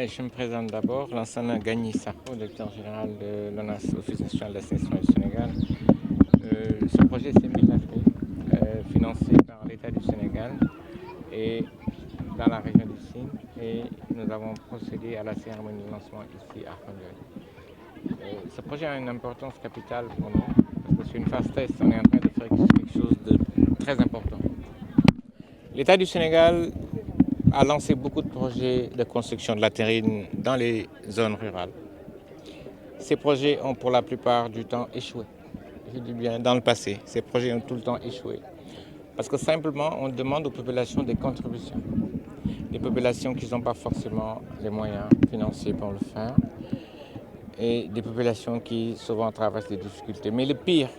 Je me présente d'abord, Lansana Gagny Sakho, directeur général de l'ONAS, Office national d'assainissement du Sénégal. Ce projet s'est mis en Afrique, financé par l'État du Sénégal et dans la région du Sine, et nous avons procédé à la cérémonie de lancement ici à Fondioué. Ce projet a une importance capitale pour nous, parce que c'est une phase test, on est en train de faire quelque chose de très important. L'État du Sénégal a lancé beaucoup de projets de construction de la terrine dans les zones rurales. Ces projets ont pour la plupart du temps échoué. Je dis bien dans le passé, ces projets ont tout le temps échoué. Parce que simplement, on demande aux populations des contributions. Des populations qui n'ont pas forcément les moyens financiers pour le faire. Et des populations qui souvent traversent des difficultés. Mais le pire,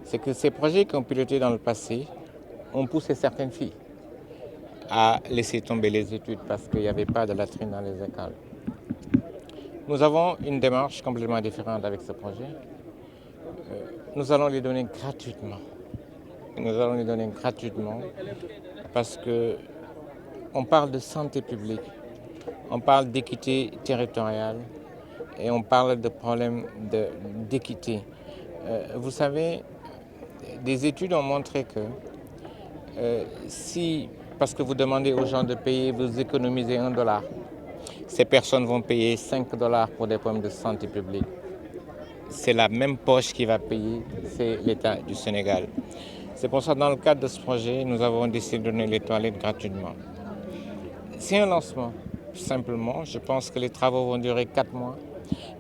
c'est que ces projets qui ont piloté dans le passé ont poussé certaines filles à laisser tomber les études parce qu'il n'y avait pas de latrines dans les écoles. Nous avons une démarche complètement différente avec ce projet. Nous allons les donner gratuitement. Nous allons les donner gratuitement parce qu'on parle de santé publique, on parle d'équité territoriale et on parle de problèmes d'équité. Vous savez, des études ont montré que si, parce que vous demandez aux gens de payer, vous économisez $1, ces personnes vont payer $5 pour des problèmes de santé publique. C'est la même poche qui va payer, c'est l'État du Sénégal. C'est pour ça que dans le cadre de ce projet, nous avons décidé de donner les toilettes gratuitement. C'est un lancement, simplement. Je pense que les travaux vont durer 4 mois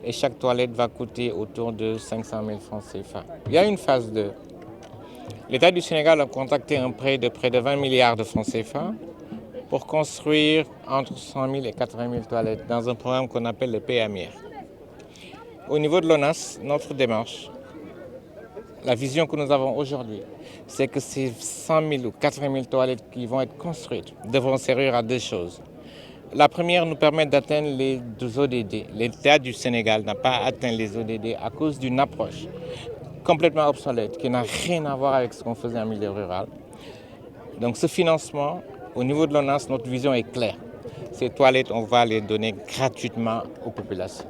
et chaque toilette va coûter autour de 500 000 francs CFA. Il y a une phase 2. L'État du Sénégal a contracté un prêt de près de 20 milliards de francs CFA pour construire entre 100 000 et 80 000 toilettes dans un programme qu'on appelle le PAMIR. Au niveau de l'ONAS, notre démarche, la vision que nous avons aujourd'hui, c'est que ces 100 000 ou 80 000 toilettes qui vont être construites devront servir à deux choses. La première nous permet d'atteindre les ODD. L'État du Sénégal n'a pas atteint les ODD à cause d'une approche complètement obsolète qui n'a rien à voir avec ce qu'on faisait en milieu rural. Donc ce financement, au niveau de l'ONAS, notre vision est claire. Ces toilettes, on va les donner gratuitement aux populations.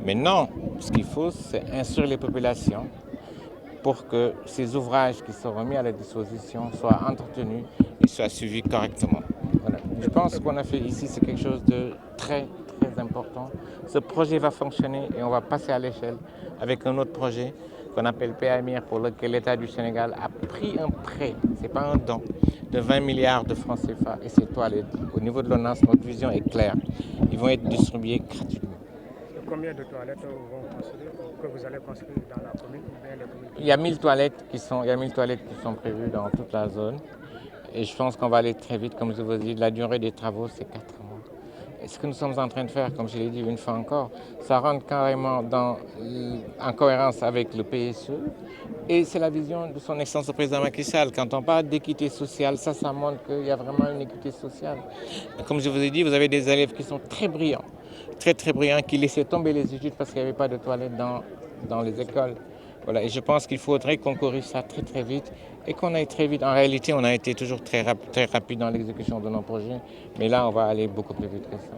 Maintenant, ce qu'il faut, c'est instruire les populations pour que ces ouvrages qui seront mis à la disposition soient entretenus et soient suivis correctement. Voilà. Je pense qu'on a fait ici, c'est quelque chose de très, très important. Ce projet va fonctionner et on va passer à l'échelle avec un autre projet qu'on appelle PAMIR, pour lequel l'État du Sénégal a pris un prêt, ce n'est pas un don, de 20 milliards de francs CFA et ces toilettes. Au niveau de l'ONAS, notre vision est claire. Ils vont être distribués gratuitement. Combien de toilettes que vous allez construire dans la commune ou bien les communes? Il y a 1000 toilettes qui sont prévues dans toute la zone. Et je pense qu'on va aller très vite. Comme je vous dis, la durée des travaux, c'est 4 mois. Et ce que nous sommes en train de faire, comme je l'ai dit une fois encore, ça rentre carrément en cohérence avec le PSE. Et c'est la vision de son Excellence le Président Macky Sall. Quand on parle d'équité sociale, ça montre qu'il y a vraiment une équité sociale. Et comme je vous ai dit, vous avez des élèves qui sont très brillants, très brillants, qui laissaient tomber les études parce qu'il n'y avait pas de toilettes dans les écoles. Voilà. Et je pense qu'il faudrait qu'on corrige ça très vite et qu'on aille très vite. En réalité, on a été toujours très rapide dans l'exécution de nos projets, mais là, on va aller beaucoup plus vite que ça.